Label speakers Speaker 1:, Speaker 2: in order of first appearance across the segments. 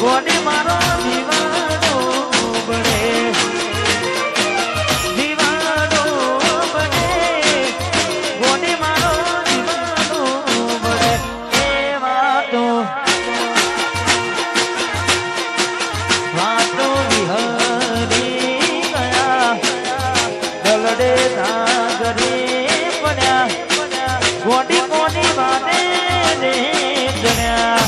Speaker 1: ગોડી મારો દીવાનો બને દીવાનો બને ગોડી મારો દીવાનો બને એ વાતો વિહરી ગયા દલડે નાગરે પડ્યા ગોડી કોની વાને રે જણ્યા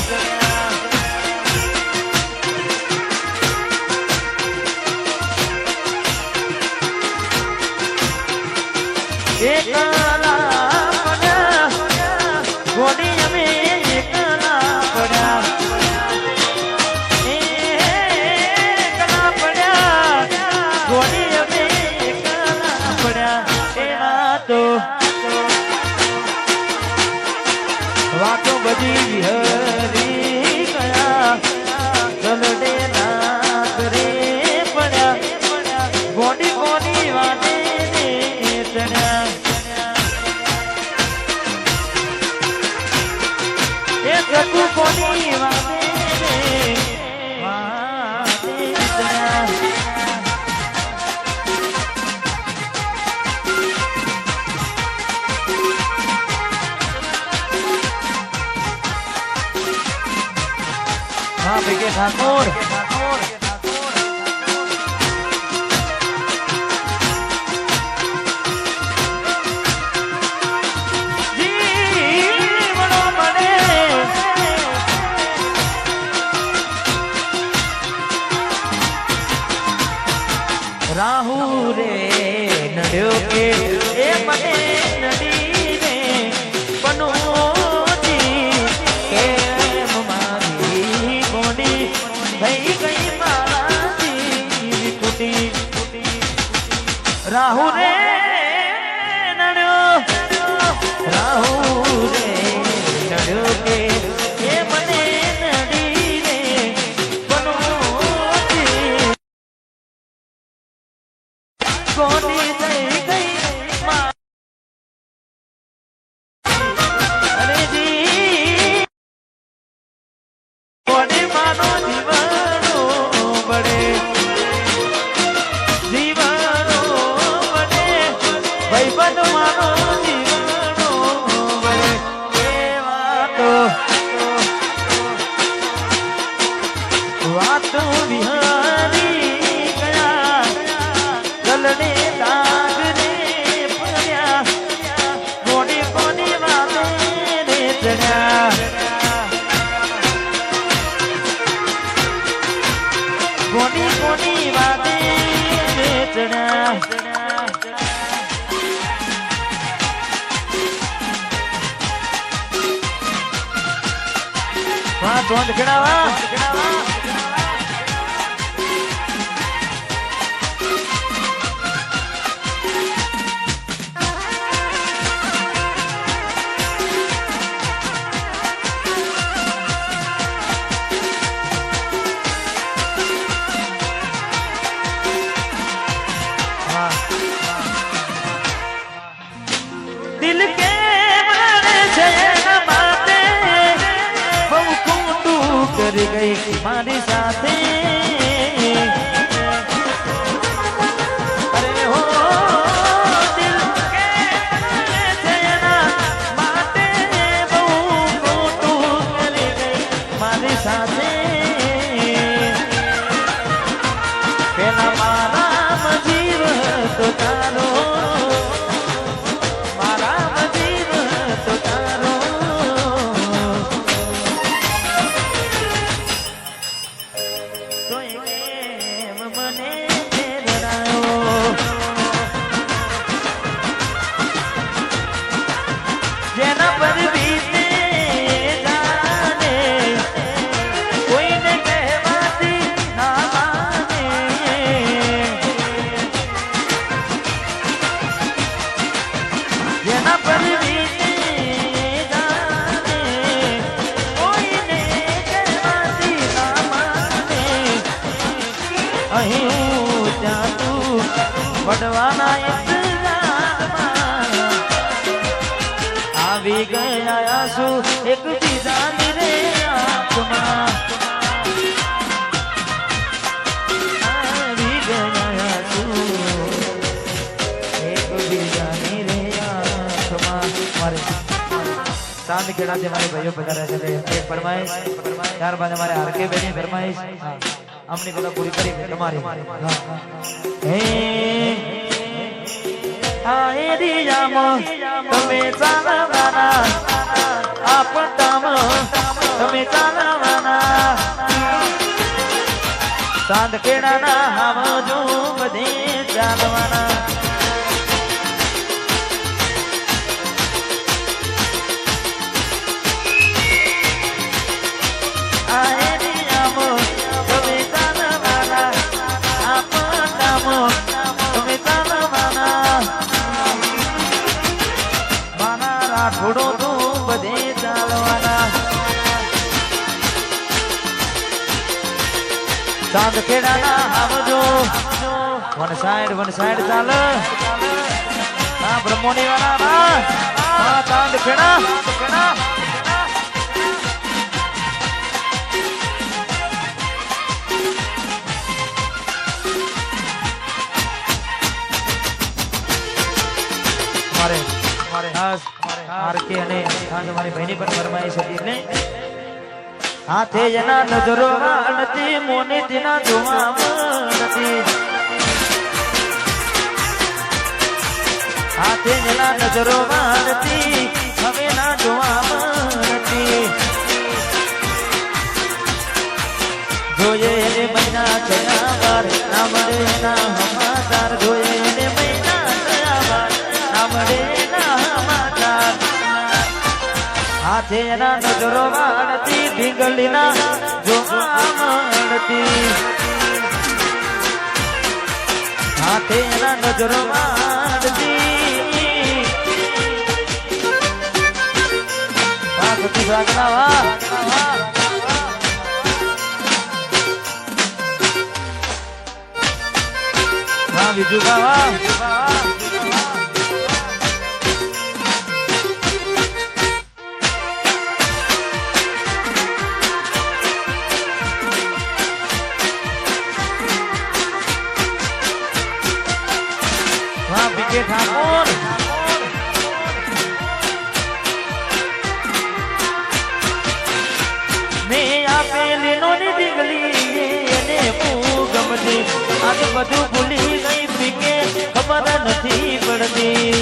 Speaker 1: એકલા પડ્યા ગોડી અમે એકલા પડ્યા એકલા પડ્યા ગોડી અમે એકલા પડ્યા એ વાતો બધી વિહરી ગયા દલડે નાગરે પડ્યા ગોડી કોની વાને ચણ્યા એ ગટુ કોની વાને ચણ્યા हाँ भैया ठाकुर राहु रे नड्यो के ए मने नडी रे बनोजी के मारी गोडी भई गई मारी टूटी राहु रे नड्यो राहु रे नड्यो के ए मने नडी रे बनोजी कोनी થઈ ગઈ અરે જી કોને માનો દીવાનો બડે દીવાનો બડે ભાઈ બન માનો દીવાનો બડે એ વાતો વાતો વિહારી ગયા દલડે નાગરે પડ્યા ગોડી કોની વાતે રે ચણ્યા ગોડી કોની વાતે રે ચણ્યા વાહ ધોંધ ખેડાવા दिल के मारे छे बाते बहु खूटू कर गई मारी साथे अरे हो दिल के मारे छे बाते बहु खूटू कर गई मारी साथे पेला मारा जीव तो तारो જેના પર બીતે જાને કોઈને કહેવાથી ના માને જેના પર બીતે જાને કોઈને કહેવાથી ના માને અહીં હું ત્યાં તું પડવાના આવી ગયા આંસુ એક બીજાની રે આંખમાં चांद खेड़ा से हमारे भाइयों पधारा चले एक फरमाइश ત્યારબાદ हमारे आरके बेनी फरमाइश हमने बोला पूरी करी तुम्हारी हे आए दियामो તમે ચાલવાના આપતામ તમે ચાલવાના ચાંદ કેડાના હામજો બધે ચાલવાના થોડો તો બધે ચાલવાના ચાંદ ખેડાના આવજો વન સાઈડ ચાલ હા બ્રહ્મોની વાળા હા ચાંદ ખેડા મારે ખાસ આરકે અને ખાસ અમારી બહેની પણ ફરમાઈશ હતી એટલે હાથે એના નજરો નથી મોને તેના જોવા નથી હાથે એના નજરો નથી હવે ના જોવા નથી જોઈએ એને મહિના થયા વાર ના મળે ના સમાચાર જોઈએ એને મહિના થયા વાર ના મળે હાથે એના નજરો વાળતી ઢીંગલીના જોવા મળતી હાથે એના નજરો વાળતી વાગતી વાગના વાહ બીજું વાહ ઠાકોર મેં આપેલી નોની ડીંગલી એને ગમતી આજ બધું ભૂલી ગઈ પીકે ખબર નથી પડતી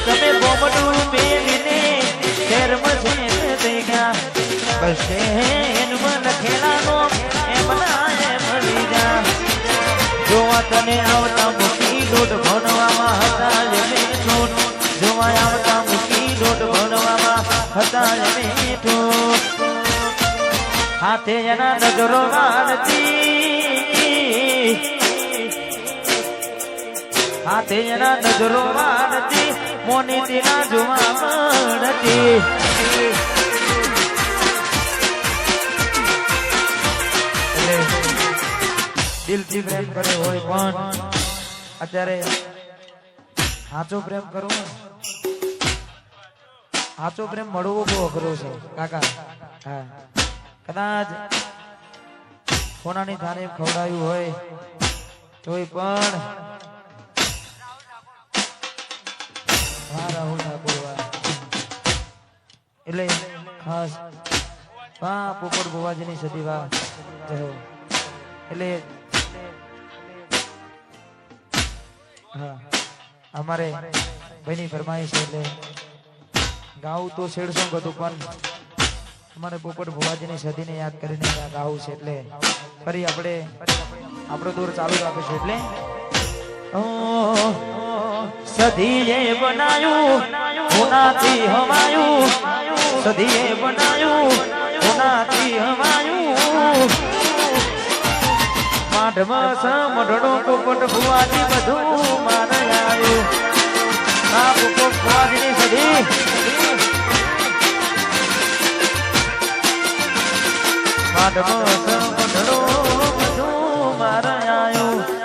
Speaker 1: તમે બોમડું મેલીને શહેરમાં છે થઈ ગયા બસ એનમાં લખેલાનો એમ ના એમ મળી જા જોવા તને આવતા મૂકી દોઢ ભણવામાં હતા એમે ઠોઠ જોવા આવતા મૂકી દોઢ ભણવામાં હતા એમે ઠોઠ હાથે એના નજરો વાળતી હાથે એના નજરો વાળતી મોની તેના જોવા મળતી દિલથી પ્રેમ કરે હોય પણ અત્યારે સાચો પ્રેમ કરવો સાચો પ્રેમ મળવો બહુ અઘરો છે કાકા હા કદાચ કોનાની થાને ખવડાયું હોય તોય પણ રાહુલ ઠાકોર એટલે ખાસ વાહ પોપટ ભુવાજીની સદી વાહ એટલે હા અમારે ભાઈની ફરમાઈશ એટલે ગાવું તો શેડ સોંગ હતું પણ અમારે પોપટ ભુવાજીની સદીને યાદ કરીને ગાવું છે એટલે ફરી આપણે આપણો દોર ચાલુ રાખીશું એટલે સદીએ બનાયું હોનાથી હમાયું સદીએ બનાયું હોનાથી હમાયું માઢમાં સમઢણો પોપટ ભુવાજી બધું મારે આવ્યું આ પોપટ ભુવાજીની સદી માઢમાં સમઢણો બધું મારે આવ્યું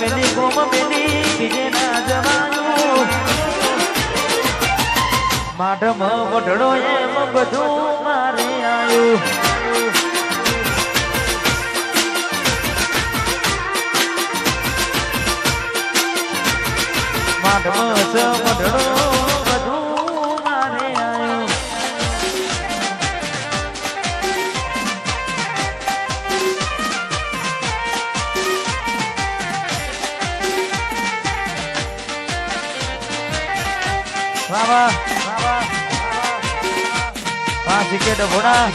Speaker 1: મેલી ગોમ મેલી બીજે ના જવાનું માઢમ વઢડો એમ બધું મારે આવ્યું માઢમ વઢડો બધું મારે આવ્યું વાહ વિકેટ ભોળા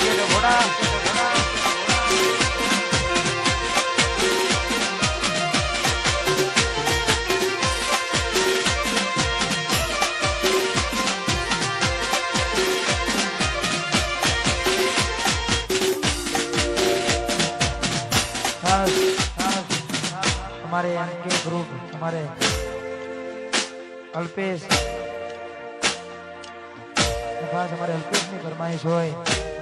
Speaker 1: हमारे के ग्रुप हमारे अल्पेश खास हमारे अल्पेश ની ફરમાઈશ હોય